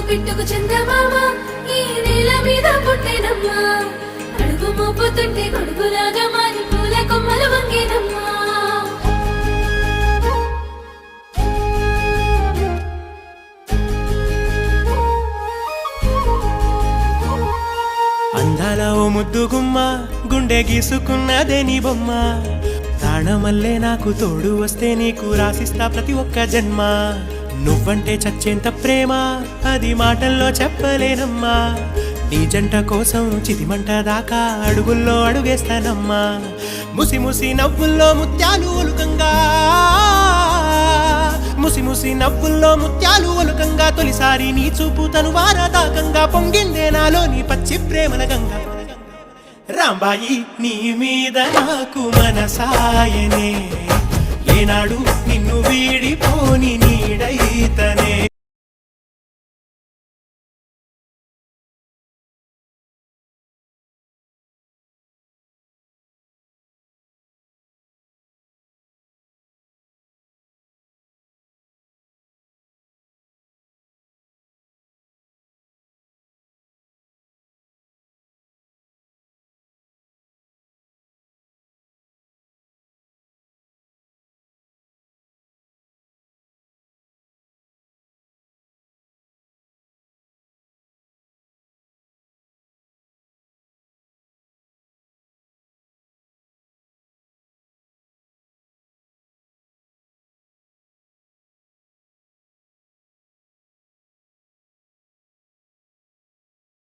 పిట్టుకు చందమామ ఈ నేల మీద పుట్టేనమ్మా అడుగు మోపుతుంటే గొడుగులాగా మారి పూల కొమ్మలు వంగేనమ్మా అందాల ఓ ముద్దు గుమ్మ గుండె గీసుకున్నదే నీ బొమ్మ ప్రాణమల్లే నాకు తోడు వస్తే నీకు రాసిస్తా ప్రతి ఒక్క జన్మ నువ్వంటే చచ్చేంత ప్రేమ అది మాటల్లో చెప్పలేనమ్మా నీ జంట కోసం చితిమంట దాకా అడుగుల్లో అడుగేస్తానమ్మా ముసి ముసి నవ్వుల్లో ముత్యాలు ఒలుకంగా ముసి ముసి నవ్వుల్లో ముత్యాలు ఒలుకంగా తొలిసారి నీ చూపు తను వారదాకంగా పొంగిందే నాలో నీ పచ్చి ప్రేమల గంగా రాంబాయి నీ మీద నాకు మనసాయనే ఏనాడు నిన్ను వీడిపోని నీడైతనే